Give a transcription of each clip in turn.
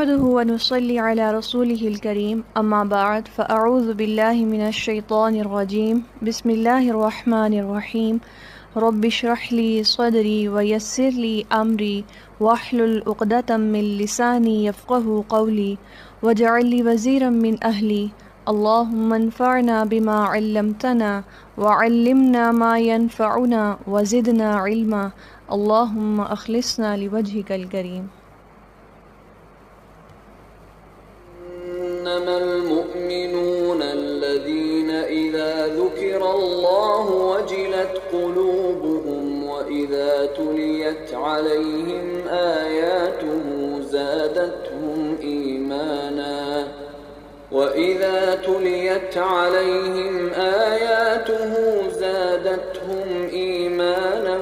نحمده ونصلي على رسوله الكريم أما بعد فأعوذ بالله من الشيطان الرجيم بسم الله الرحمن الرحيم رب اشرح لي صدري ويسر لي أمري واحلل عقدة من لساني يفقهوا قولي واجعل لي وزيرا من أهلي اللهم انفعنا بما علمتنا وعلمنا ما ينفعنا وزدنا علما اللهم أخلصنا لوجهك الكريم. إنما المؤمنون الذين إذا ذكر الله وجلت قلوبهم وإذا تليت عليهم آياته زادتهم إيمانا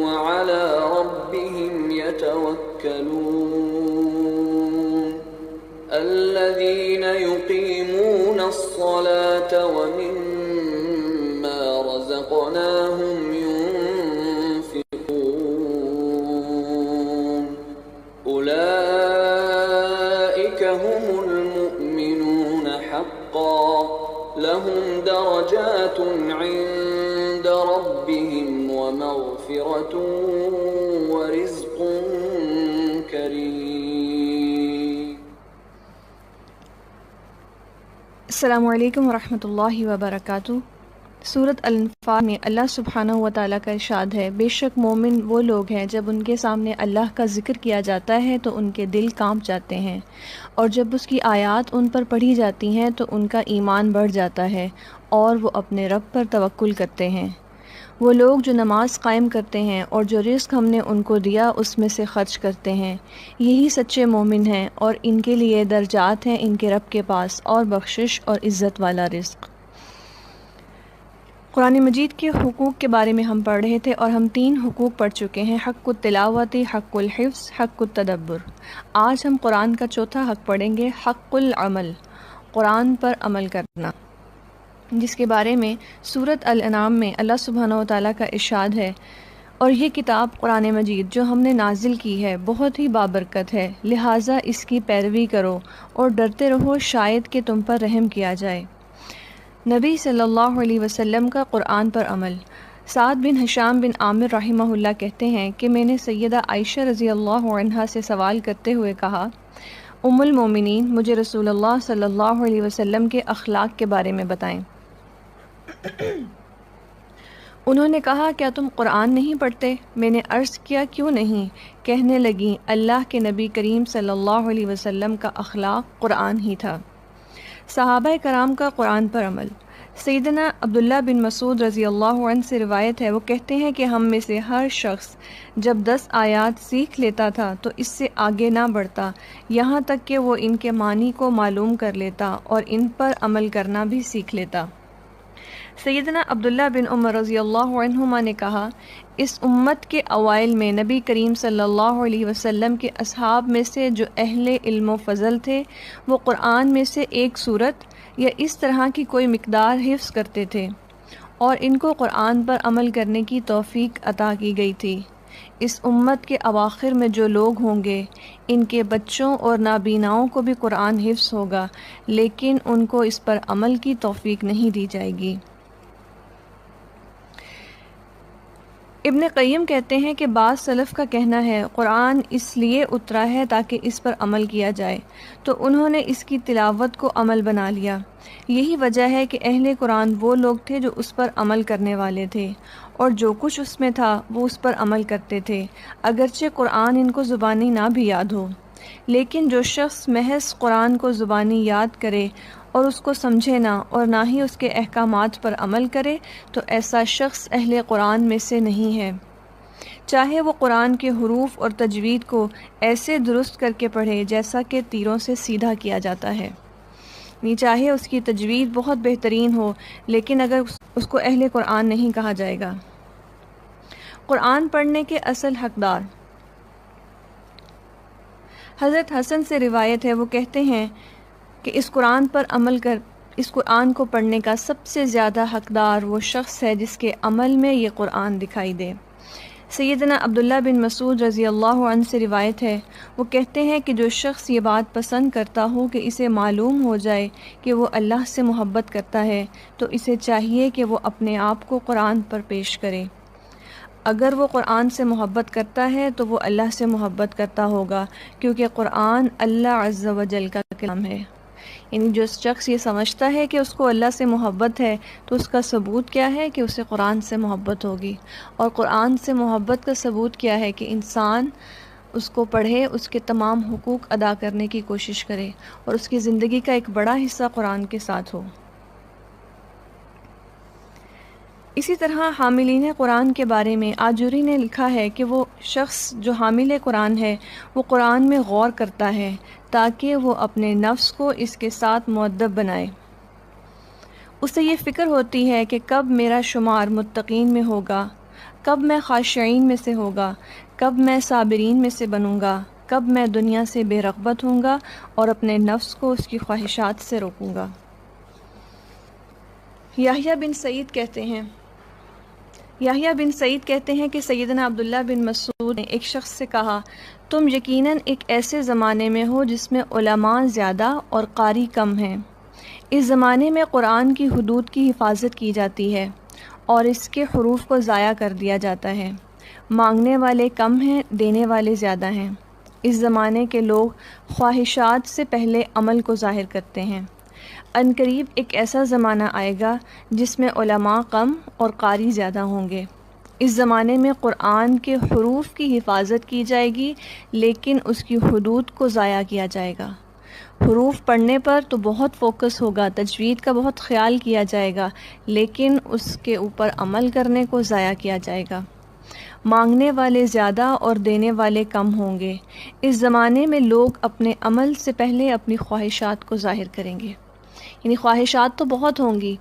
وعلى ربهم يتوكلون الذين يقيمون الصلاة ومما رزقناهم ينفقون أولئك هم المؤمنون حقا لهم درجات عند ربهم ومغفرة ورزق کریم. السلام علیکم ورحمۃ اللہ وبرکاتہ. سورۃ الانفال میں اللہ سبحانہ و تعالیٰ کا ارشاد ہے، بے شک مومن وہ لوگ ہیں جب ان کے سامنے اللہ کا ذکر کیا جاتا ہے تو ان کے دل کانپ جاتے ہیں، اور جب اس کی آیات ان پر پڑھی جاتی ہیں تو ان کا ایمان بڑھ جاتا ہے اور وہ اپنے رب پر توکل کرتے ہیں. وہ لوگ جو نماز قائم کرتے ہیں اور جو رزق ہم نے ان کو دیا اس میں سے خرچ کرتے ہیں، یہی سچے مومن ہیں، اور ان کے لیے درجات ہیں ان کے رب کے پاس اور بخشش اور عزت والا رزق. قرآن مجید کے حقوق کے بارے میں ہم پڑھ رہے تھے اور ہم 3 حقوق پڑھ چکے ہیں، حق التلاوت، حق الحفظ، حق التدبر. آج ہم قرآن کا چوتھا حق پڑھیں گے، حق العمل، قرآن پر عمل کرنا، جس کے بارے میں سورۃ الانعام میں اللہ سبحانہ و تعالیٰ کا ارشاد ہے، اور یہ کتاب قرآن مجید جو ہم نے نازل کی ہے بہت ہی بابرکت ہے، لہٰذا اس کی پیروی کرو اور ڈرتے رہو شاید کہ تم پر رحم کیا جائے. نبی صلی اللہ علیہ وسلم کا قرآن پر عمل. سعد بن ہشام بن عامر رحمہ اللہ کہتے ہیں کہ میں نے سیدہ عائشہ رضی اللہ عنہا سے سوال کرتے ہوئے کہا، ام المومنین، مجھے رسول اللہ صلی اللہ علیہ وسلم کے اخلاق کے بارے میں بتائیں. انہوں نے کہا، کیا تم قرآن نہیں پڑھتے؟ میں نے عرض کیا، کیوں نہیں؟ کہنے لگیں، اللہ کے نبی کریم صلی اللہ علیہ وسلم کا اخلاق قرآن ہی تھا. صحابہ کرام کا قرآن پر عمل. سیدنا عبداللہ بن مسعود رضی اللہ عنہ سے روایت ہے، وہ کہتے ہیں کہ ہم میں سے ہر شخص جب 10 آیات سیکھ لیتا تھا تو اس سے آگے نہ بڑھتا یہاں تک کہ وہ ان کے معنی کو معلوم کر لیتا اور ان پر عمل کرنا بھی سیکھ لیتا. سیدنا عبداللہ بن عمر رضی اللہ عنہما نے کہا، اس امت کے اوائل میں نبی کریم صلی اللہ علیہ وسلم کے اصحاب میں سے جو اہل علم و فضل تھے وہ قرآن میں سے ایک سورت یا اس طرح کی کوئی مقدار حفظ کرتے تھے، اور ان کو قرآن پر عمل کرنے کی توفیق عطا کی گئی تھی. اس امت کے اواخر میں جو لوگ ہوں گے ان کے بچوں اور نابیناؤں کو بھی قرآن حفظ ہوگا، لیکن ان کو اس پر عمل کی توفیق نہیں دی جائے گی. ابن قیم کہتے ہیں کہ بعض سلف کا کہنا ہے قرآن اس لیے اترا ہے تاکہ اس پر عمل کیا جائے، تو انہوں نے اس کی تلاوت کو عمل بنا لیا. یہی وجہ ہے کہ اہل قرآن وہ لوگ تھے جو اس پر عمل کرنے والے تھے، اور جو کچھ اس میں تھا وہ اس پر عمل کرتے تھے، اگرچہ قرآن ان کو زبانی نہ بھی یاد ہو. لیکن جو شخص محض قرآن کو زبانی یاد کرے اور اس کو سمجھے نہ اور نہ ہی اس کے احکامات پر عمل کرے تو ایسا شخص اہل قرآن میں سے نہیں ہے، چاہے وہ قرآن کے حروف اور تجوید کو ایسے درست کر کے پڑھے جیسا کہ تیروں سے سیدھا کیا جاتا ہے. چاہے اس کی تجوید بہت بہترین ہو، لیکن اگر اس کو اہل قرآن نہیں کہا جائے گا. قرآن پڑھنے کے اصل حقدار. حضرت حسن سے روایت ہے، وہ کہتے ہیں کہ اس قرآن کو پڑھنے کا سب سے زیادہ حقدار وہ شخص ہے جس کے عمل میں یہ قرآن دکھائی دے. سیدنا عبداللہ بن مسعود رضی اللہ عنہ سے روایت ہے، وہ کہتے ہیں کہ جو شخص یہ بات پسند کرتا ہو کہ اسے معلوم ہو جائے کہ وہ اللہ سے محبت کرتا ہے تو اسے چاہیے کہ وہ اپنے آپ کو قرآن پر پیش کرے۔ اگر وہ قرآن سے محبت کرتا ہے تو وہ اللہ سے محبت کرتا ہوگا، کیونکہ قرآن اللہ عز و جل کا کلام ہے۔ یعنی جو شخص یہ سمجھتا ہے کہ اس کو اللہ سے محبت ہے تو اس کا ثبوت کیا ہے کہ اسے قرآن سے محبت ہوگی، اور قرآن سے محبت کا ثبوت کیا ہے کہ انسان اس کو پڑھے، اس کے تمام حقوق ادا کرنے کی کوشش کرے اور اس کی زندگی کا ایک بڑا حصہ قرآن کے ساتھ ہو۔ اسی طرح حاملین قرآن کے بارے میں آجوری نے لکھا ہے کہ وہ شخص جو حامل قرآن ہے وہ قرآن میں غور کرتا ہے تاکہ وہ اپنے نفس کو اس کے ساتھ مؤدب بنائے۔ اسے یہ فکر ہوتی ہے کہ کب میرا شمار متقین میں ہوگا، کب میں خاشعین میں سے ہوگا، کب میں صابرین میں سے بنوں گا، کب میں دنیا سے بے رغبت ہوں گا اور اپنے نفس کو اس کی خواہشات سے روکوں گا۔ یحییٰ بن سعید کہتے ہیں کہ سیدنا عبداللہ بن مسعود نے ایک شخص سے کہا، تم یقیناً ایک ایسے زمانے میں ہو جس میں علماء زیادہ اور قاری کم ہیں۔ اس زمانے میں قرآن کی حدود کی حفاظت کی جاتی ہے اور اس کے حروف کو ضائع کر دیا جاتا ہے۔ مانگنے والے کم ہیں، دینے والے زیادہ ہیں۔ اس زمانے کے لوگ خواہشات سے پہلے عمل کو ظاہر کرتے ہیں۔ عنقریب ایک ایسا زمانہ آئے گا جس میں علماء کم اور قاری زیادہ ہوں گے۔ اس زمانے میں قرآن کے حروف کی حفاظت کی جائے گی لیکن اس کی حدود کو ضائع کیا جائے گا۔ حروف پڑھنے پر تو بہت فوکس ہوگا، تجوید کا بہت خیال کیا جائے گا، لیکن اس کے اوپر عمل کرنے کو ضائع کیا جائے گا۔ مانگنے والے زیادہ اور دینے والے کم ہوں گے۔ اس زمانے میں لوگ اپنے عمل سے پہلے اپنی خواہشات کو ظاہر کریں گے۔ یعنی خواہشات تو بہت ہوں گی،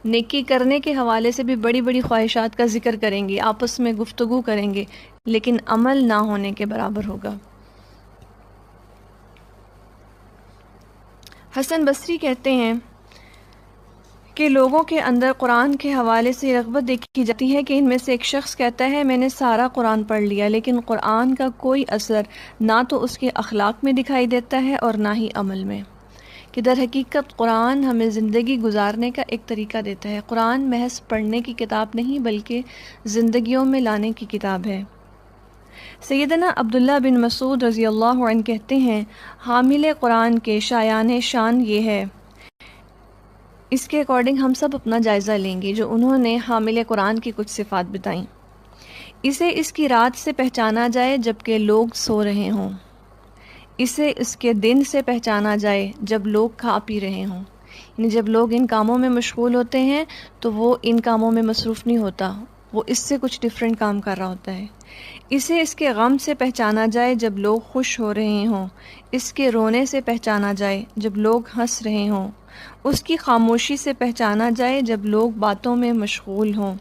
نیکی کرنے کے حوالے سے بھی بڑی بڑی خواہشات کا ذکر کریں گے، آپس میں گفتگو کریں گے، لیکن عمل نہ ہونے کے برابر ہوگا۔ حسن بصری کہتے ہیں کہ لوگوں کے اندر قرآن کے حوالے سے رغبت دیکھی جاتی ہے کہ ان میں سے ایک شخص کہتا ہے میں نے سارا قرآن پڑھ لیا، لیکن قرآن کا کوئی اثر نہ تو اس کے اخلاق میں دکھائی دیتا ہے اور نہ ہی عمل میں، کہ در حقیقت قرآن ہمیں زندگی گزارنے کا ایک طریقہ دیتا ہے۔ قرآن محض پڑھنے کی کتاب نہیں بلکہ زندگیوں میں لانے کی کتاب ہے۔ سیدنا عبداللہ بن مسعود رضی اللہ عنہ کہتے ہیں، حامل قرآن کے شایان شان یہ ہے۔ اس کے اکارڈنگ ہم سب اپنا جائزہ لیں گے جو انہوں نے حامل قرآن کی کچھ صفات بتائیں۔ اسے اس کی رات سے پہچانا جائے جبکہ لوگ سو رہے ہوں، اسے اس کے دن سے پہچانا جائے جب لوگ کھا پی رہے ہوں۔ یعنی جب لوگ ان کاموں میں مشغول ہوتے ہیں تو وہ ان کاموں میں مصروف نہیں ہوتا، وہ اس سے کچھ ڈیفرنٹ کام کر رہا ہوتا ہے۔ اسے اس کے غم سے پہچانا جائے جب لوگ خوش ہو رہے ہوں، اس کے رونے سے پہچانا جائے جب لوگ ہنس رہے ہوں، اس کی خاموشی سے پہچانا جائے جب لوگ باتوں میں مشغول ہوں،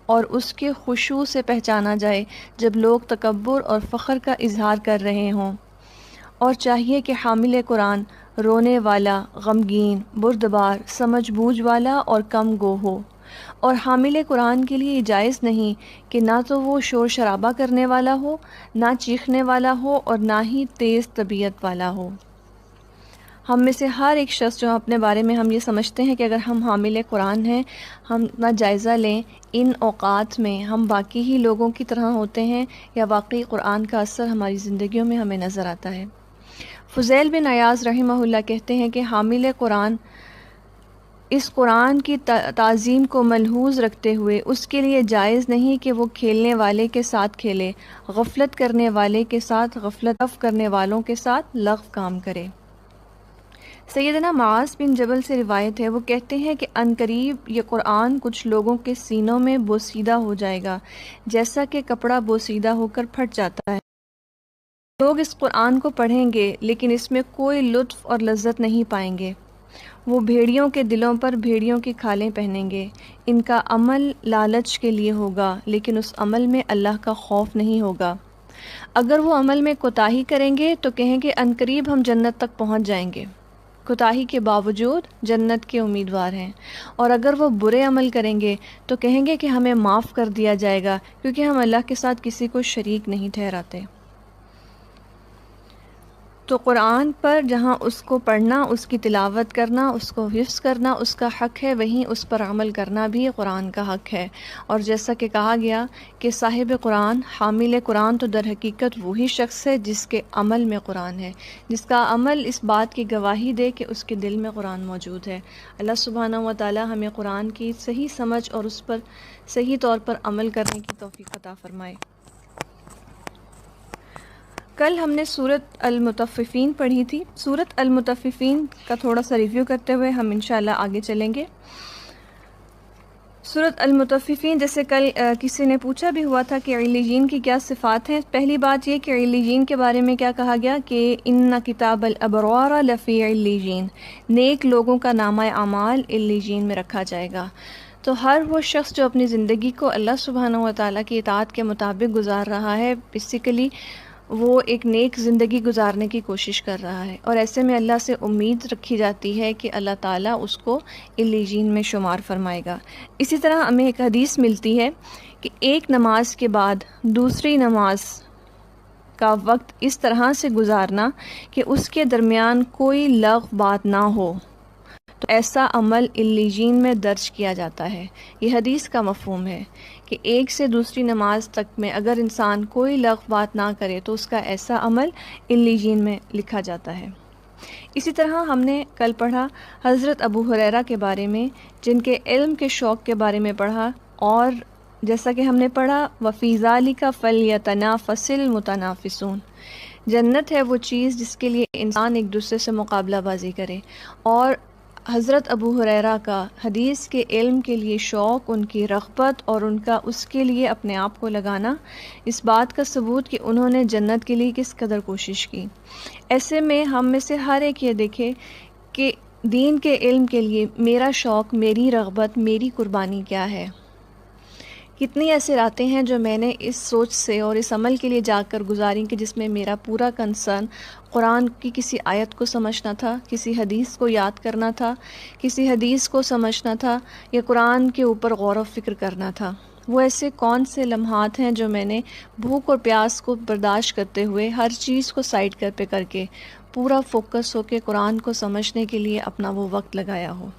اور اس کے خشوع سے پہچانا جائے جب لوگ تکبر اور فخر کا اظہار کر رہے ہوں۔ اور چاہیے کہ حامل قرآن رونے والا، غمگین، بردبار، سمجھ بوجھ والا اور کم گو ہو، اور حامل قرآن کے لیے یہ جائز نہیں کہ نہ تو وہ شور شرابہ کرنے والا ہو، نہ چیخنے والا ہو، اور نہ ہی تیز طبیعت والا ہو۔ ہم میں سے ہر ایک شخص جو اپنے بارے میں ہم یہ سمجھتے ہیں کہ اگر ہم حامل قرآن ہیں، ہم اپنا جائزہ لیں، ان اوقات میں ہم باقی ہی لوگوں کی طرح ہوتے ہیں یا واقعی قرآن کا اثر ہماری زندگیوں میں ہمیں نظر آتا ہے۔ فضیل بن عیاض رحمہ اللہ کہتے ہیں کہ حامل قرآن اس قرآن کی تعظیم کو ملحوظ رکھتے ہوئے اس کے لیے جائز نہیں کہ وہ کھیلنے والے کے ساتھ کھیلے، غفلت کرنے والے کے ساتھ غفلت کرنے والوں کے ساتھ لغو کام کرے۔ سیدنا معاذ بن جبل سے روایت ہے، وہ کہتے ہیں کہ عنقریب یہ قرآن کچھ لوگوں کے سینوں میں بوسیدہ ہو جائے گا جیسا کہ کپڑا بوسیدہ ہو کر پھٹ جاتا ہے۔ لوگ اس قرآن کو پڑھیں گے لیکن اس میں کوئی لطف اور لذت نہیں پائیں گے۔ وہ بھیڑیوں کے دلوں پر بھیڑیوں کی کھالیں پہنیں گے۔ ان کا عمل لالچ کے لیے ہوگا لیکن اس عمل میں اللہ کا خوف نہیں ہوگا۔ اگر وہ عمل میں کوتاہی کریں گے تو کہیں گے عنقریب ہم جنت تک پہنچ جائیں گے۔ کوتاہی کے باوجود جنت کے امیدوار ہیں، اور اگر وہ برے عمل کریں گے تو کہیں گے کہ ہمیں معاف کر دیا جائے گا کیونکہ ہم اللہ کے ساتھ کسی کو شریک نہیں ٹھہراتے۔ تو قرآن پر جہاں اس کو پڑھنا، اس کی تلاوت کرنا، اس کو حفظ کرنا اس کا حق ہے، وہیں اس پر عمل کرنا بھی قرآن کا حق ہے۔ اور جیسا کہ کہا گیا کہ صاحب قرآن، حامل قرآن تو در حقیقت وہی شخص ہے جس کے عمل میں قرآن ہے، جس کا عمل اس بات کی گواہی دے کہ اس کے دل میں قرآن موجود ہے۔ اللہ سبحانہ و تعالی ہمیں قرآن کی صحیح سمجھ اور اس پر صحیح طور پر عمل کرنے کی توفیق عطا فرمائے۔ کل ہم نے سورۃ المطففین پڑھی تھی۔ سورۃ المطففین کا تھوڑا سا ریویو کرتے ہوئے ہم انشاءاللہ آگے چلیں گے۔ سورۃ المطففین، جیسے کل کسی نے پوچھا بھی ہوا تھا کہ علیین کی کیا صفات ہیں۔ پہلی بات یہ کہ علیین کے بارے میں کیا کہا گیا کہ ان کتاب الابرار لفی علیین، نیک لوگوں کا نامہ اعمال علیین میں رکھا جائے گا۔ تو ہر وہ شخص جو اپنی زندگی کو اللہ سبحانہ و تعالیٰ کی اطاعت کے مطابق گزار رہا ہے، بیسیکلی وہ ایک نیک زندگی گزارنے کی کوشش کر رہا ہے، اور ایسے میں اللہ سے امید رکھی جاتی ہے کہ اللہ تعالیٰ اس کو علیین میں شمار فرمائے گا۔ اسی طرح ہمیں ایک حدیث ملتی ہے کہ ایک نماز کے بعد دوسری نماز کا وقت اس طرح سے گزارنا کہ اس کے درمیان کوئی لغو بات نہ ہو، تو ایسا عمل علیین میں درج کیا جاتا ہے۔ یہ حدیث کا مفہوم ہے کہ ایک سے دوسری نماز تک میں اگر انسان کوئی لغو بات نہ کرے تو اس کا ایسا عمل علیین میں لکھا جاتا ہے۔ اسی طرح ہم نے کل پڑھا حضرت ابو ہریرہ کے بارے میں، جن کے علم کے شوق کے بارے میں پڑھا، اور جیسا کہ ہم نے پڑھا وَفِي ذَلِكَ فَلْيَتَنَافَسِ الْمُتَنَافِسُونَ، جنت ہے وہ چیز جس کے لیے انسان ایک دوسرے سے مقابلہ بازی کرے۔ اور حضرت ابو ہریرہ کا حدیث کے علم کے لیے شوق، ان کی رغبت اور ان کا اس کے لیے اپنے آپ کو لگانا، اس بات کا ثبوت کہ انہوں نے جنت کے لیے کس قدر کوشش کی۔ ایسے میں ہم میں سے ہر ایک یہ دیکھے کہ دین کے علم کے لیے میرا شوق، میری رغبت، میری قربانی کیا ہے۔ کتنی ایسے راتیں ہیں جو میں نے اس سوچ سے اور اس عمل کے لیے جا کر گزاری کہ جس میں میرا پورا کنسرن قرآن کی کسی آیت کو سمجھنا تھا، کسی حدیث کو یاد کرنا تھا، کسی حدیث کو سمجھنا تھا، یا قرآن کے اوپر غور و فکر کرنا تھا۔ وہ ایسے کون سے لمحات ہیں جو میں نے بھوک اور پیاس کو برداشت کرتے ہوئے ہر چیز کو سائڈ پہ کر کے پورا فوکس ہو کے قرآن کو سمجھنے کے لیے اپنا وہ وقت لگایا ہو،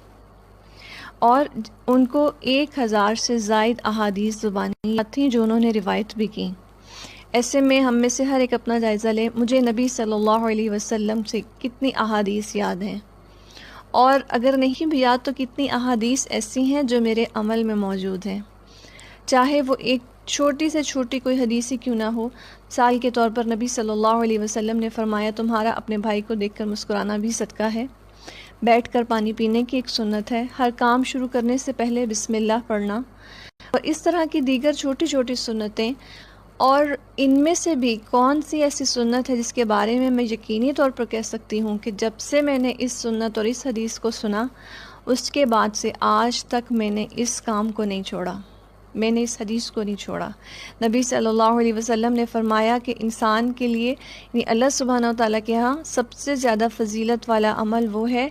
اور ان کو 1000 سے زائد احادیث زبانی یاد تھیں جو انہوں نے روایت بھی کی۔ ایسے میں ہم میں سے ہر ایک اپنا جائزہ لے، مجھے نبی صلی اللہ علیہ وسلم سے کتنی احادیث یاد ہیں، اور اگر نہیں بھی یاد تو کتنی احادیث ایسی ہیں جو میرے عمل میں موجود ہیں، چاہے وہ ایک چھوٹی سے چھوٹی کوئی حدیث ہی کیوں نہ ہو۔ مثال کے طور پر نبی صلی اللہ علیہ وسلم نے فرمایا تمہارا اپنے بھائی کو دیکھ کر مسکرانا بھی صدقہ ہے، بیٹھ کر پانی پینے کی ایک سنت ہے، ہر کام شروع کرنے سے پہلے بسم اللہ پڑھنا، اور اس طرح کی دیگر چھوٹی چھوٹی سنتیں۔ اور ان میں سے بھی کون سی ایسی سنت ہے جس کے بارے میں میں یقینی طور پر کہہ سکتی ہوں کہ جب سے میں نے اس سنت اور اس حدیث کو سنا، اس کے بعد سے آج تک میں نے اس کام کو نہیں چھوڑا، میں نے اس حدیث کو نہیں چھوڑا۔ نبی صلی اللہ علیہ وسلم نے فرمایا کہ انسان کے لیے، یعنی اللہ سبحانہ و تعالیٰ کے ہاں سب سے زیادہ فضیلت والا عمل وہ ہے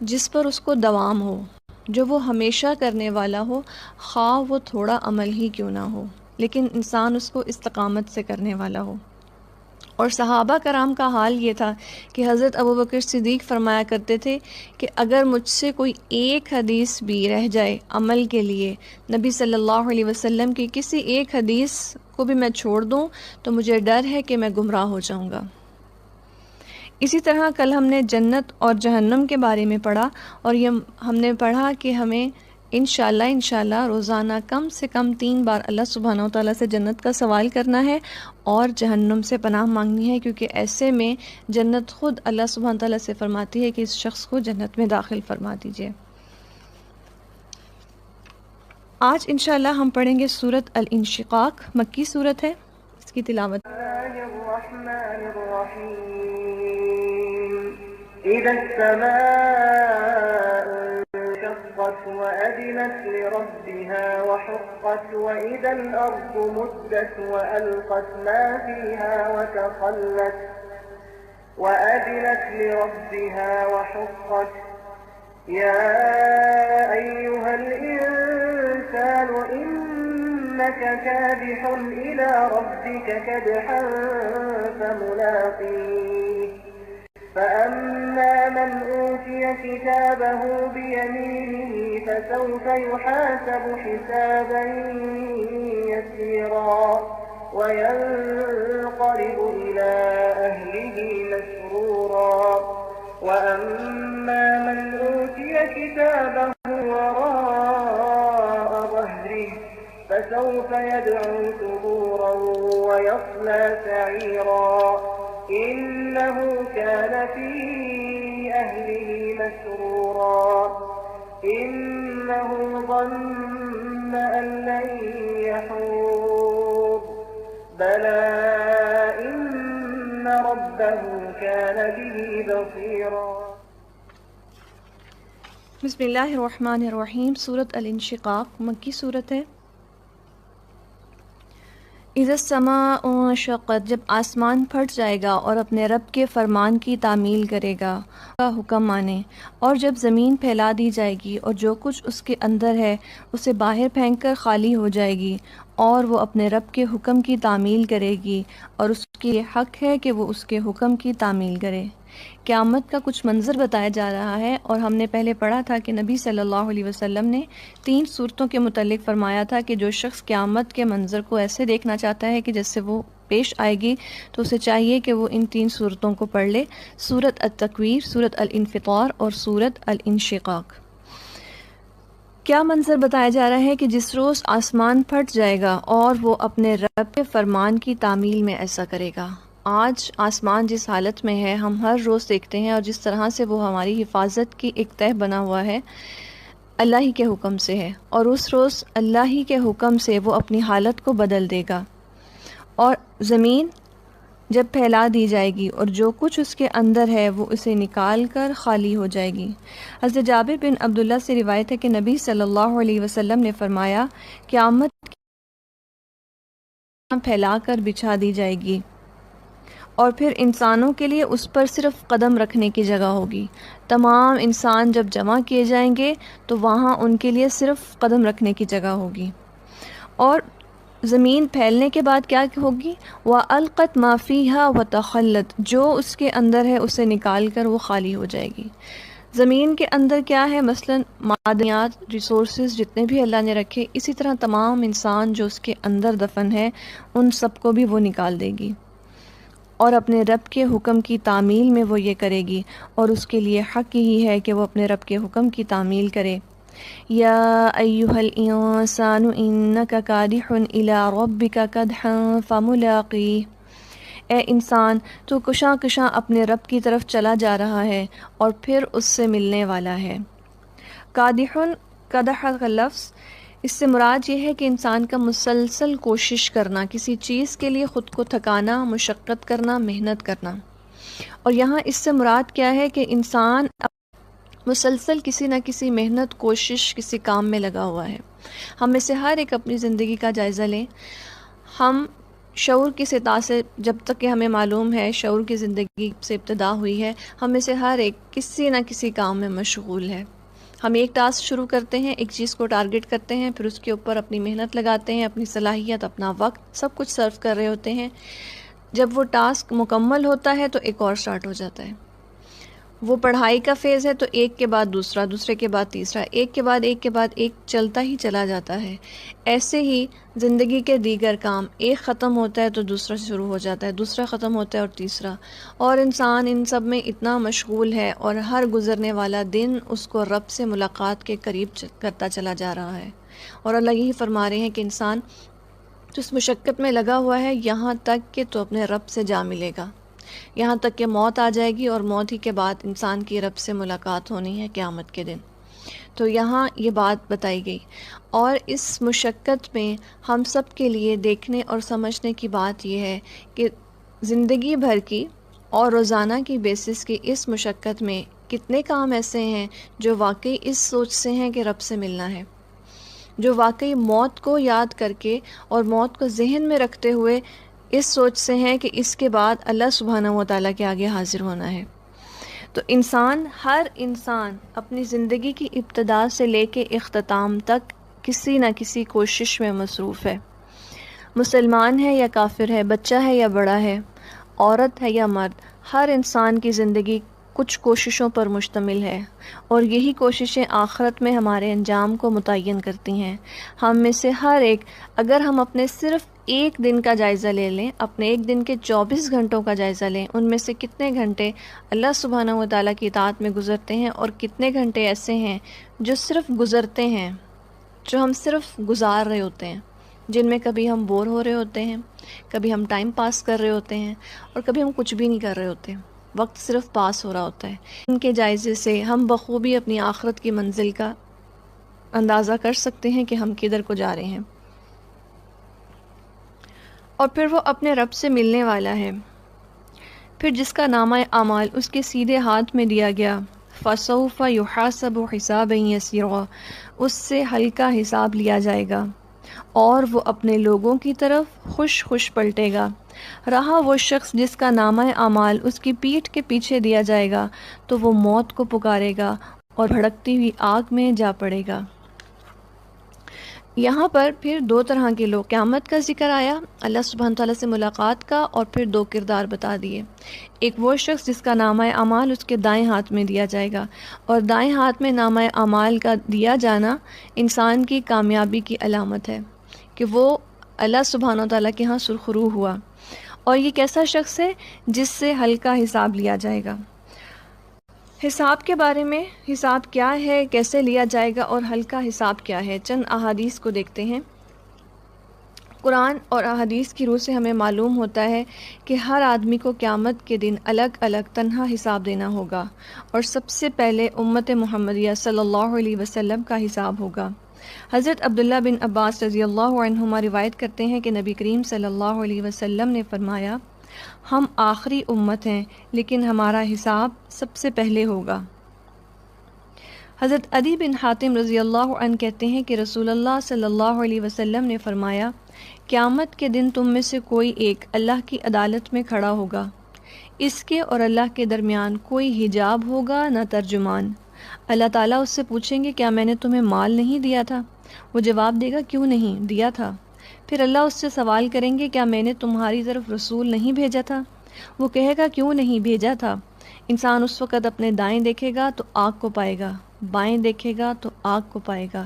جس پر اس کو دوام ہو، جو وہ ہمیشہ کرنے والا ہو، خواہ وہ تھوڑا عمل ہی کیوں نہ ہو، لیکن انسان اس کو استقامت سے کرنے والا ہو۔ اور صحابہ کرام کا حال یہ تھا کہ حضرت ابوبکر صدیق فرمایا کرتے تھے کہ اگر مجھ سے کوئی ایک حدیث بھی رہ جائے عمل کے لیے، نبی صلی اللہ علیہ وسلم کی کسی ایک حدیث کو بھی میں چھوڑ دوں تو مجھے ڈر ہے کہ میں گمراہ ہو جاؤں گا۔ اسی طرح کل ہم نے جنت اور جہنم کے بارے میں پڑھا، اور یہ ہم نے پڑھا کہ ہمیں انشاءاللہ روزانہ کم سے کم 3 بار اللہ سبحانہ و تعالیٰ سے جنت کا سوال کرنا ہے اور جہنم سے پناہ مانگنی ہے، کیونکہ ایسے میں جنت خود اللہ سبحانہ و تعالیٰ سے فرماتی ہے کہ اس شخص کو جنت میں داخل فرما دیجیے۔ آج انشاءاللہ ہم پڑھیں گے سورۃ الانشقاق، مکی سورت ہے، اس کی تلاوت۔ إذا السماء انشقت وأذنت لربها وحقت وإذا الأرض مدت وألقت ما فيها وأذنت لربها وحقت يا أيها الإنسان إنك كادح إلى ربك كدحا فملاقيه فأما من أوتي كتابه بيمينه فسوف يحاسب حسابا يسيرا وينقلب إلى أهله مسرورا وأما من أوتي كتابه وراء ظهره فسوف يدعو ثبورا ويصلى سعيرا إنه كان في أهله مسرورا إنه ظن أن لن يحور بلى إن ربه كان به بصيرا. بسم اللہ الرحمن الرحیم. سورۃ الانشقاق مکی صورت ہے. اذا السماء انشقت، جب آسمان پھٹ جائے گا اور اپنے رب کے فرمان کی تعمیل کرے گا، کا حکم مانے، اور جب زمین پھیلا دی جائے گی اور جو کچھ اس کے اندر ہے اسے باہر پھینک کر خالی ہو جائے گی، اور وہ اپنے رب کے حکم کی تعمیل کرے گی اور اس کی حق ہے کہ وہ اس کے حکم کی تعمیل کرے. قیامت کا کچھ منظر بتایا جا رہا ہے، اور ہم نے پہلے پڑھا تھا کہ نبی صلی اللہ علیہ وسلم نے 3 صورتوں کے متعلق فرمایا تھا کہ جو شخص قیامت کے منظر کو ایسے دیکھنا چاہتا ہے کہ جس سے وہ پیش آئے گی تو اسے چاہیے کہ وہ ان 3 صورتوں کو پڑھ لے، سورۃ التکویر، سورۃ الانفطار اور سورۃ الانشقاق. کیا منظر بتایا جا رہا ہے کہ جس روز آسمان پھٹ جائے گا اور وہ اپنے رب کے فرمان کی تعمیل میں ایسا کرے گا. آج آسمان جس حالت میں ہے ہم ہر روز دیکھتے ہیں، اور جس طرح سے وہ ہماری حفاظت کی ایک تہہ بنا ہوا ہے اللہ ہی کے حکم سے ہے، اور اس روز اللہ ہی کے حکم سے وہ اپنی حالت کو بدل دے گا. اور زمین جب پھیلا دی جائے گی اور جو کچھ اس کے اندر ہے وہ اسے نکال کر خالی ہو جائے گی. حضرت جابر بن عبداللہ سے روایت ہے کہ نبی صلی اللہ علیہ وسلم نے فرمایا قیامت پھیلا کر بچھا دی جائے گی اور پھر انسانوں کے لیے اس پر صرف قدم رکھنے کی جگہ ہوگی. تمام انسان جب جمع کیے جائیں گے تو وہاں ان کے لیے صرف قدم رکھنے کی جگہ ہوگی. اور زمین پھیلنے کے بعد کیا ہوگی؟ وَأَلْقَتْ مَا فِيهَا وَتَخَلَّتْ، جو اس کے اندر ہے اسے نکال کر وہ خالی ہو جائے گی. زمین کے اندر کیا ہے؟ مثلا معدنیات، ریسورسز جتنے بھی اللہ نے رکھے، اسی طرح تمام انسان جو اس کے اندر دفن ہے ان سب کو بھی وہ نکال دے گی، اور اپنے رب کے حکم کی تعمیل میں وہ یہ کرے گی، اور اس کے لیے حق ہی ہے کہ وہ اپنے رب کے حکم کی تعمیل کرے. یا ایھا الانسان انک کادح الی ربک کدحا فملاقیہ، اے انسان تو کشاں کشاں اپنے رب کی طرف چلا جا رہا ہے اور پھر اس سے ملنے والا ہے. کادح، قدح کا لفظ، اس سے مراد یہ ہے کہ انسان کا مسلسل کوشش کرنا، کسی چیز کے لیے خود کو تھکانا، مشقت کرنا، محنت کرنا. اور یہاں اس سے مراد کیا ہے کہ انسان مسلسل کسی نہ کسی محنت، کوشش، کسی کام میں لگا ہوا ہے. ہم میں سے ہر ایک اپنی زندگی کا جائزہ لیں. ہم شعور کی سطح سے، جب تک کہ ہمیں معلوم ہے شعور کی زندگی سے ابتدا ہوئی ہے، ہم میں سے ہر ایک کسی نہ کسی کام میں مشغول ہے. ہم ایک ٹاسک شروع کرتے ہیں، ایک چیز کو ٹارگٹ کرتے ہیں، پھر اس کے اوپر اپنی محنت لگاتے ہیں، اپنی صلاحیت، اپنا وقت، سب کچھ صرف کر رہے ہوتے ہیں. جب وہ ٹاسک مکمل ہوتا ہے تو ایک اور سٹارٹ ہو جاتا ہے. وہ پڑھائی کا فیز ہے تو ایک کے بعد دوسرا، دوسرے کے بعد تیسرا، ایک کے بعد ایک کے بعد ایک چلتا ہی چلا جاتا ہے. ایسے ہی زندگی کے دیگر کام، ایک ختم ہوتا ہے تو دوسرا شروع ہو جاتا ہے، دوسرا ختم ہوتا ہے اور تیسرا. اور انسان ان سب میں اتنا مشغول ہے، اور ہر گزرنے والا دن اس کو رب سے ملاقات کے قریب کرتا چلا جا رہا ہے. اور اللہ یہی فرما رہے ہیں کہ انسان تو اس مشقت میں لگا ہوا ہے یہاں تک کہ تو اپنے رب سے جا ملے گا، یہاں تک کہ موت آ جائے گی، اور موت ہی کے بعد انسان کی رب سے ملاقات ہونی ہے قیامت کے دن. تو یہاں یہ بات بتائی گئی. اور اس مشقت میں ہم سب کے لیے دیکھنے اور سمجھنے کی بات یہ ہے کہ زندگی بھر کی اور روزانہ کی بیسس کی اس مشقت میں کتنے کام ایسے ہیں جو واقعی اس سوچ سے ہیں کہ رب سے ملنا ہے، جو واقعی موت کو یاد کر کے اور موت کو ذہن میں رکھتے ہوئے اس سوچ سے ہیں کہ اس کے بعد اللہ سبحانہ و تعالیٰ کے آگے حاضر ہونا ہے۔ تو ہر انسان اپنی زندگی کی ابتدا سے لے کے اختتام تک کسی نہ کسی کوشش میں مصروف ہے، مسلمان ہے یا کافر ہے، بچہ ہے یا بڑا ہے، عورت ہے یا مرد، ہر انسان کی زندگی کچھ کوششوں پر مشتمل ہے، اور یہی کوششیں آخرت میں ہمارے انجام کو متعین کرتی ہیں۔ ہم میں سے ہر ایک، اگر ہم اپنے صرف ایک دن کا جائزہ لے لیں، اپنے ایک دن کے 24 گھنٹوں کا جائزہ لیں، ان میں سے کتنے گھنٹے اللہ سبحانہ و تعالیٰ کی اطاعت میں گزرتے ہیں، اور کتنے گھنٹے ایسے ہیں جو صرف گزرتے ہیں، جو ہم صرف گزار رہے ہوتے ہیں، جن میں کبھی ہم بور ہو رہے ہوتے ہیں، کبھی ہم ٹائم پاس کر رہے ہوتے ہیں، اور کبھی ہم کچھ بھی نہیں کر رہے ہوتے، وقت صرف پاس ہو رہا ہوتا ہے۔ ان کے جائزے سے ہم بخوبی اپنی آخرت کی منزل کا اندازہ کر سکتے ہیں کہ ہم کدھر کو جا رہے ہیں، اور پھر وہ اپنے رب سے ملنے والا ہے۔ پھر جس کا نامہ اعمال اس کے سیدھے ہاتھ میں دیا گیا، فَسَوْفَ يُحَاسَبُ حِسَابًا يَسِيرًا، اس سے ہلکا حساب لیا جائے گا، اور وہ اپنے لوگوں کی طرف خوش خوش پلٹے گا۔ رہا وہ شخص جس کا نامہ اعمال اس کی پیٹھ کے پیچھے دیا جائے گا، تو وہ موت کو پکارے گا اور بھڑکتی ہوئی آگ میں جا پڑے گا۔ یہاں پر پھر دو طرح کے لوگ، قیامت کا ذکر آیا، اللہ سبحانہ تعالیٰ سے ملاقات کا، اور پھر دو کردار بتا دیے۔ ایک وہ شخص جس کا نامہ اعمال اس کے دائیں ہاتھ میں دیا جائے گا، اور دائیں ہاتھ میں نامہ اعمال کا دیا جانا انسان کی کامیابی کی علامت ہے کہ وہ اللہ سبحانہ تعالیٰ کے ہاں سرخرو ہوا۔ اور یہ کیسا شخص ہے؟ جس سے ہلکا حساب لیا جائے گا۔ حساب کے بارے میں، حساب کیا ہے، کیسے لیا جائے گا، اور ہلکا حساب کیا ہے، چند احادیث کو دیکھتے ہیں۔ قرآن اور احادیث کی روح سے ہمیں معلوم ہوتا ہے کہ ہر آدمی کو قیامت کے دن الگ الگ تنہا حساب دینا ہوگا، اور سب سے پہلے امت محمدیہ صلی اللہ علیہ وسلم کا حساب ہوگا۔ حضرت عبداللہ بن عباس رضی اللہ عنہما روایت کرتے ہیں کہ نبی کریم صلی اللہ علیہ وسلم نے فرمایا، ہم آخری امت ہیں لیکن ہمارا حساب سب سے پہلے ہوگا۔ حضرت عدی بن حاتم رضی اللہ عنہ کہتے ہیں کہ رسول اللہ صلی اللہ علیہ وسلم نے فرمایا، قیامت کے دن تم میں سے کوئی ایک اللہ کی عدالت میں کھڑا ہوگا، اس کے اور اللہ کے درمیان کوئی حجاب ہوگا نہ ترجمان۔ اللہ تعالیٰ اس سے پوچھیں گے، کیا میں نے تمہیں مال نہیں دیا تھا؟ وہ جواب دے گا، کیوں نہیں، دیا تھا۔ پھر اللہ اس سے سوال کریں گے، کیا میں نے تمہاری طرف رسول نہیں بھیجا تھا؟ وہ کہے گا، کیوں نہیں، بھیجا تھا۔ انسان اس وقت اپنے دائیں دیکھے گا تو آگ کو پائے گا، بائیں دیکھے گا تو آگ کو پائے گا۔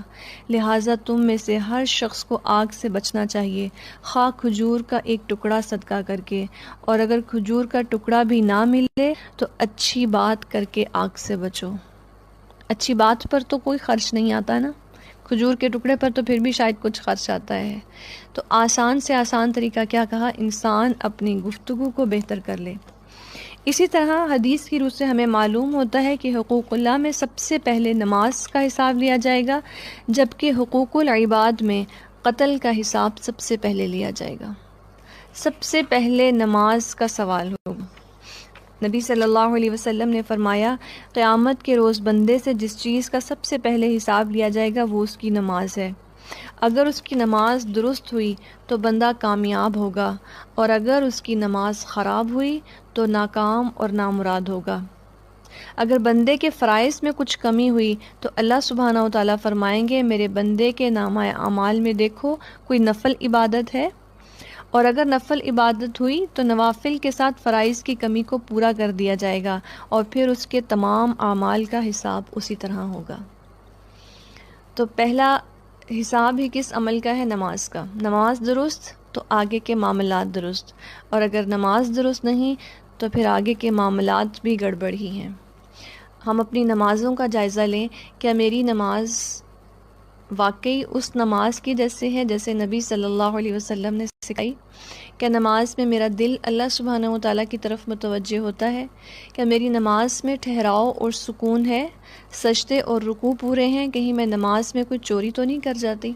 لہٰذا تم میں سے ہر شخص کو آگ سے بچنا چاہیے، خواہ کھجور کا ایک ٹکڑا صدقہ کر کے، اور اگر کھجور کا ٹکڑا بھی نہ ملے تو اچھی بات کر کے آگ سے بچو۔ اچھی بات پر تو کوئی خرچ نہیں آتا نا، کھجور کے ٹکڑے پر تو پھر بھی شاید کچھ خرچ آتا ہے۔ تو آسان سے آسان طریقہ کیا کہا؟ انسان اپنی گفتگو کو بہتر کر لے۔ اسی طرح حدیث کی روح سے ہمیں معلوم ہوتا ہے کہ حقوق اللہ میں سب سے پہلے نماز کا حساب لیا جائے گا، جبکہ حقوق العباد میں قتل کا حساب سب سے پہلے لیا جائے گا۔ سب سے پہلے نماز کا سوال ہوگا۔ نبی صلی اللہ علیہ وسلم نے فرمایا، قیامت کے روز بندے سے جس چیز کا سب سے پہلے حساب لیا جائے گا وہ اس کی نماز ہے۔ اگر اس کی نماز درست ہوئی تو بندہ کامیاب ہوگا، اور اگر اس کی نماز خراب ہوئی تو ناکام اور نامراد ہوگا۔ اگر بندے کے فرائض میں کچھ کمی ہوئی تو اللہ سبحانہ و تعالیٰ فرمائیں گے، میرے بندے کے نامہ اعمال میں دیکھو کوئی نفل عبادت ہے، اور اگر نفل عبادت ہوئی تو نوافل کے ساتھ فرائض کی کمی کو پورا کر دیا جائے گا، اور پھر اس کے تمام اعمال کا حساب اسی طرح ہوگا۔ تو پہلا حساب ہی کس عمل کا ہے؟ نماز کا۔ نماز درست تو آگے کے معاملات درست، اور اگر نماز درست نہیں تو پھر آگے کے معاملات بھی گڑبڑ ہی ہیں۔ ہم اپنی نمازوں کا جائزہ لیں، کیا میری نماز واقعی اس نماز کی جیسے ہے جیسے نبی صلی اللہ علیہ وسلم نے سکھائی؟ کیا نماز میں میرا دل اللہ سبحانہ و تعالیٰ کی طرف متوجہ ہوتا ہے؟ کیا میری نماز میں ٹھہراؤ اور سکون ہے؟ سجدے اور رکوع پورے ہیں؟ کہیں میں نماز میں کوئی چوری تو نہیں کر جاتی؟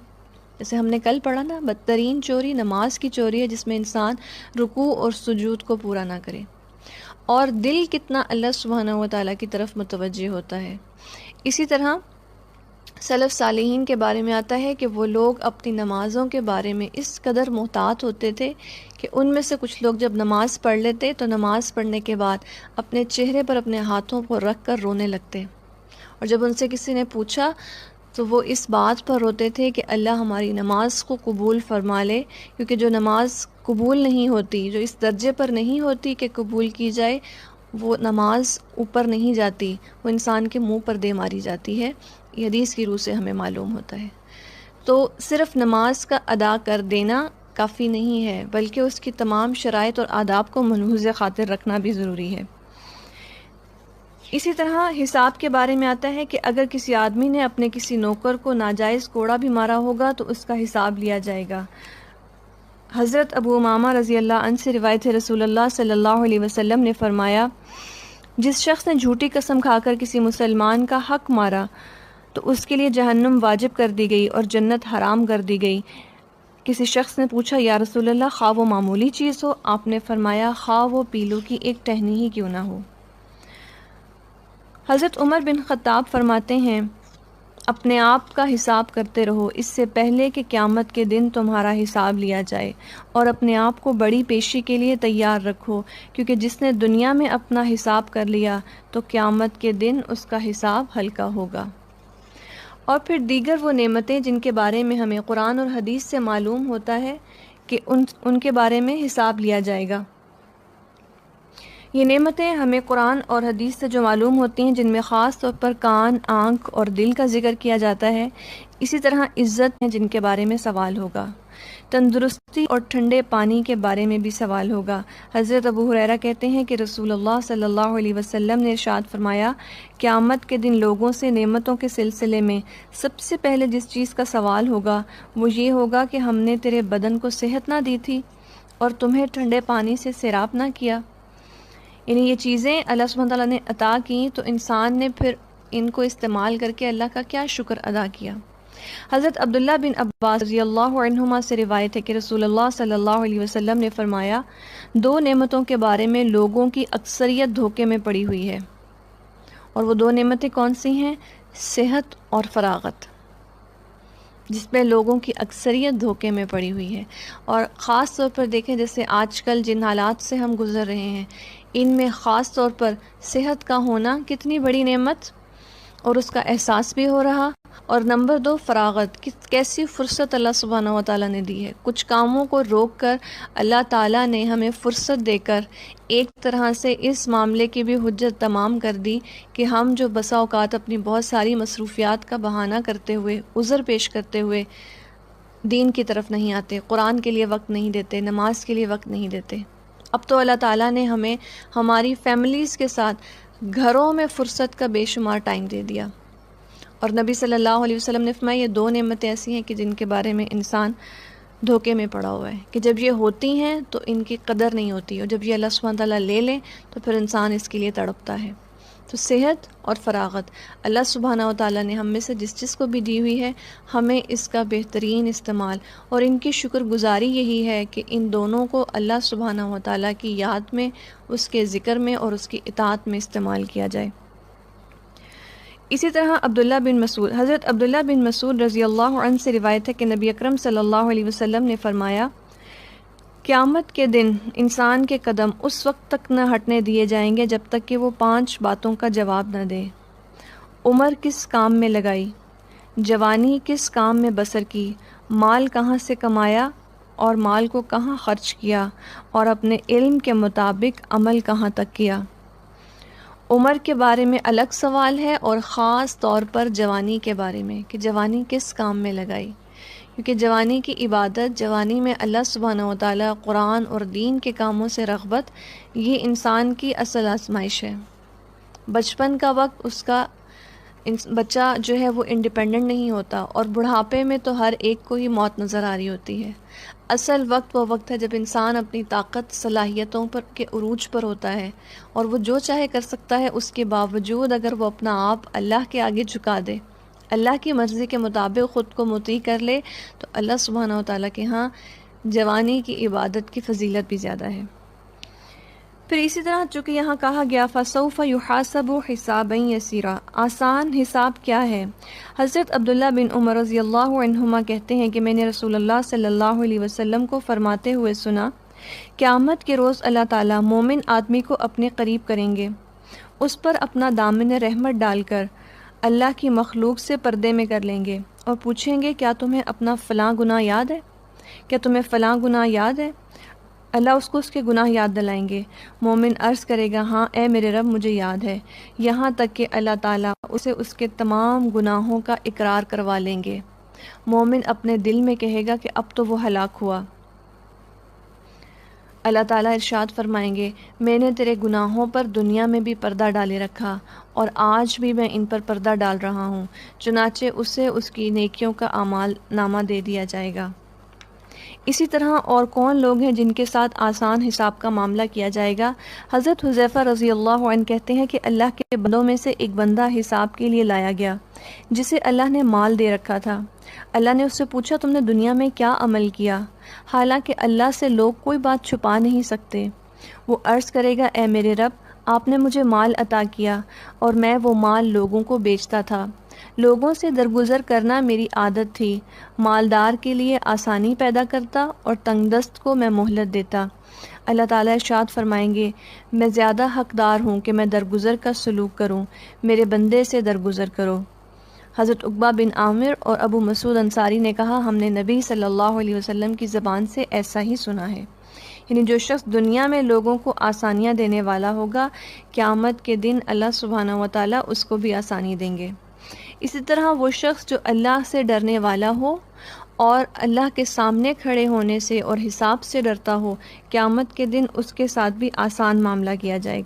جیسے ہم نے کل پڑھا نا، بدترین چوری نماز کی چوری ہے، جس میں انسان رکوع اور سجود کو پورا نہ کرے۔ اور دل کتنا اللہ سبحانہ و تعالیٰ کی طرف متوجہ ہوتا ہے۔ اسی طرح سلف صالحین کے بارے میں آتا ہے کہ وہ لوگ اپنی نمازوں کے بارے میں اس قدر محتاط ہوتے تھے کہ ان میں سے کچھ لوگ جب نماز پڑھ لیتے تو نماز پڑھنے کے بعد اپنے چہرے پر اپنے ہاتھوں کو رکھ کر رونے لگتے، اور جب ان سے کسی نے پوچھا تو وہ اس بات پر روتے تھے کہ اللہ ہماری نماز کو قبول فرما لے، کیونکہ جو نماز قبول نہیں ہوتی، جو اس درجے پر نہیں ہوتی کہ قبول کی جائے، وہ نماز اوپر نہیں جاتی، وہ انسان کے منہ پر دے ماری جاتی ہے۔ یہ حدیث کی روح سے ہمیں معلوم ہوتا ہے۔ تو صرف نماز کا ادا کر دینا کافی نہیں ہے، بلکہ اس کی تمام شرائط اور آداب کو ملحوظ خاطر رکھنا بھی ضروری ہے۔ اسی طرح حساب کے بارے میں آتا ہے کہ اگر کسی آدمی نے اپنے کسی نوکر کو ناجائز کوڑا بھی مارا ہوگا تو اس کا حساب لیا جائے گا۔ حضرت ابو امامہ رضی اللہ عنہ سے روایت ہے، رسول اللہ صلی اللہ علیہ وسلم نے فرمایا، جس شخص نے جھوٹی قسم کھا کر کسی مسلمان کا حق مارا تو اس کے لیے جہنم واجب کر دی گئی اور جنت حرام کر دی گئی۔ کسی شخص نے پوچھا، یا رسول اللہ، خواہ وہ معمولی چیز ہو؟ آپ نے فرمایا، خواہ وہ پیلو کی ایک ٹہنی ہی کیوں نہ ہو۔ حضرت عمر بن خطاب فرماتے ہیں، اپنے آپ کا حساب کرتے رہو اس سے پہلے کہ قیامت کے دن تمہارا حساب لیا جائے، اور اپنے آپ کو بڑی پیشی کے لیے تیار رکھو، کیونکہ جس نے دنیا میں اپنا حساب کر لیا تو قیامت کے دن اس کا حساب ہلکا ہوگا۔ اور پھر دیگر وہ نعمتیں جن کے بارے میں ہمیں قرآن اور حدیث سے معلوم ہوتا ہے کہ ان کے بارے میں حساب لیا جائے گا۔ یہ نعمتیں ہمیں قرآن اور حدیث سے جو معلوم ہوتی ہیں، جن میں خاص طور پر کان، آنکھ اور دل کا ذکر کیا جاتا ہے، اسی طرح عزت ہیں جن کے بارے میں سوال ہوگا، تندرستی اور ٹھنڈے پانی کے بارے میں بھی سوال ہوگا۔ حضرت ابو ہریرہ کہتے ہیں کہ رسول اللہ صلی اللہ علیہ وسلم نے ارشاد فرمایا، قیامت کے دن لوگوں سے نعمتوں کے سلسلے میں سب سے پہلے جس چیز کا سوال ہوگا وہ یہ ہوگا کہ ہم نے تیرے بدن کو صحت نہ دی تھی اور تمہیں ٹھنڈے پانی سے سیراب نہ کیا۔ یعنی یہ چیزیں اللہ سبحانہ تعالیٰ نے عطا کیں تو انسان نے پھر ان کو استعمال کر کے اللہ کا کیا شکر ادا کیا۔ حضرت عبداللہ بن عباس رضی اللہ عنہما سے روایت ہے کہ رسول اللہ صلی اللہ علیہ وسلم نے فرمایا، دو نعمتوں کے بارے میں لوگوں کی اکثریت دھوکے میں پڑی ہوئی ہے، اور وہ دو نعمتیں کون سی ہیں؟ صحت اور فراغت، جس پہ لوگوں کی اکثریت دھوکے میں پڑی ہوئی ہے۔ اور خاص طور پر دیکھیں، جیسے آج کل جن حالات سے ہم گزر رہے ہیں، ان میں خاص طور پر صحت کا ہونا کتنی بڑی نعمت، اور اس کا احساس بھی ہو رہا۔ اور نمبر دو، فراغت، کیسی فرصت اللہ سبحانہ و تعالیٰ نے دی ہے۔ کچھ کاموں کو روک کر اللہ تعالیٰ نے ہمیں فرصت دے کر ایک طرح سے اس معاملے کی بھی حجت تمام کر دی کہ ہم جو بسا اوقات اپنی بہت ساری مصروفیات کا بہانہ کرتے ہوئے، عذر پیش کرتے ہوئے دین کی طرف نہیں آتے، قرآن کے لیے وقت نہیں دیتے، نماز کے لیے وقت نہیں دیتے، اب تو اللہ تعالیٰ نے ہمیں ہماری فیملیز کے ساتھ گھروں میں فرصت کا بے شمار ٹائم دے دیا۔ اور نبی صلی اللہ علیہ وسلم نے فرمایا، یہ دو نعمتیں ایسی ہیں کہ جن کے بارے میں انسان دھوکے میں پڑا ہوا ہے، کہ جب یہ ہوتی ہیں تو ان کی قدر نہیں ہوتی، اور جب یہ اللہ سبحانہ تعالیٰ لے لیں تو پھر انسان اس کے لیے تڑپتا ہے۔ تو صحت اور فراغت اللہ سبحانہ و تعالیٰ نے ہم میں سے جس کو بھی دی ہوئی ہے، ہمیں اس کا بہترین استعمال اور ان کی شکر گزاری یہی ہے کہ ان دونوں کو اللہ سبحانہ و تعالیٰ کی یاد میں، اس کے ذکر میں اور اس کی اطاعت میں استعمال کیا جائے۔ اسی طرح حضرت عبداللہ بن مسعود رضی اللہ عنہ سے روایت ہے کہ نبی اکرم صلی اللہ علیہ وسلم نے فرمایا، قیامت کے دن انسان کے قدم اس وقت تک نہ ہٹنے دیے جائیں گے جب تک کہ وہ 5 باتوں کا جواب نہ دے۔ عمر کس کام میں لگائی، جوانی کس کام میں بسر کی، مال کہاں سے کمایا اور مال کو کہاں خرچ کیا، اور اپنے علم کے مطابق عمل کہاں تک کیا۔ عمر کے بارے میں الگ سوال ہے، اور خاص طور پر جوانی کے بارے میں کہ جوانی کس کام میں لگائی، کیونکہ جوانی کی عبادت، جوانی میں اللہ سبحانہ و تعالیٰ، قرآن اور دین کے کاموں سے رغبت، یہ انسان کی اصل آزمائش ہے۔ بچپن کا وقت اس کا بچہ جو ہے وہ انڈیپینڈنٹ نہیں ہوتا، اور بڑھاپے میں تو ہر ایک کو ہی موت نظر آ رہی ہوتی ہے۔ اصل وقت وہ وقت ہے جب انسان اپنی طاقت، صلاحیتوں پر کے عروج پر ہوتا ہے، اور وہ جو چاہے کر سکتا ہے۔ اس کے باوجود اگر وہ اپنا آپ اللہ کے آگے جھکا دے، اللہ کی مرضی کے مطابق خود کو مطیع کر لے، تو اللہ سبحانہ و تعالیٰ کے ہاں جوانی کی عبادت کی فضیلت بھی زیادہ ہے۔ پھر اسی طرح چونکہ یہاں کہا گیا فَسَوْفَ يُحَاسَبُ حِسَابًا يَسِيرًا، آسان حساب کیا ہے؟ حضرت عبداللہ بن عمر رضی اللہ عنہما کہتے ہیں کہ میں نے رسول اللہ صلی اللہ علیہ وسلم کو فرماتے ہوئے سنا، قیامت کے روز اللہ تعالیٰ مومن آدمی کو اپنے قریب کریں گے، اس پر اپنا دامن رحمت ڈال کر اللہ کی مخلوق سے پردے میں کر لیں گے اور پوچھیں گے کیا تمہیں اپنا فلاں گناہ یاد ہے؟ کیا تمہیں فلاں گناہ یاد ہے؟ اللہ اس کو اس کے گناہ یاد دلائیں گے۔ مومن عرض کرے گا ہاں اے میرے رب مجھے یاد ہے، یہاں تک کہ اللہ تعالیٰ اسے اس کے تمام گناہوں کا اقرار کروا لیں گے۔ مومن اپنے دل میں کہے گا کہ اب تو وہ ہلاک ہوا۔ اللہ تعالیٰ ارشاد فرمائیں گے میں نے تیرے گناہوں پر دنیا میں بھی پردہ ڈالے رکھا اور آج بھی میں ان پر پردہ ڈال رہا ہوں، چنانچہ اسے اس کی نیکیوں کا اعمال نامہ دے دیا جائے گا۔ اسی طرح اور کون لوگ ہیں جن کے ساتھ آسان حساب کا معاملہ کیا جائے گا؟ حضرت حذیفہ رضی اللہ عنہ کہتے ہیں کہ اللہ کے بندوں میں سے ایک بندہ حساب کے لیے لایا گیا جسے اللہ نے مال دے رکھا تھا۔ اللہ نے اس سے پوچھا تم نے دنیا میں کیا عمل کیا؟ حالانکہ اللہ سے لوگ کوئی بات چھپا نہیں سکتے۔ وہ عرض کرے گا اے میرے رب آپ نے مجھے مال عطا کیا اور میں وہ مال لوگوں کو بیچتا تھا، لوگوں سے درگزر کرنا میری عادت تھی، مالدار کے لیے آسانی پیدا کرتا اور تنگ دست کو میں مہلت دیتا۔ اللہ تعالیٰ ارشاد فرمائیں گے میں زیادہ حقدار ہوں کہ میں درگزر کا سلوک کروں، میرے بندے سے درگزر کرو۔ حضرت عقبہ بن عامر اور ابو مسعود انصاری نے کہا ہم نے نبی صلی اللہ علیہ وسلم کی زبان سے ایسا ہی سنا ہے، یعنی جو شخص دنیا میں لوگوں کو آسانیاں دینے والا ہوگا، قیامت کے دن اللہ سبحانہ و تعالیٰ اس کو بھی آسانی دیں گے۔ اسی طرح وہ شخص جو اللہ سے ڈرنے والا ہو اور اللہ کے سامنے کھڑے ہونے سے اور حساب سے ڈرتا ہو، قیامت کے دن اس کے ساتھ بھی آسان معاملہ کیا جائے گا۔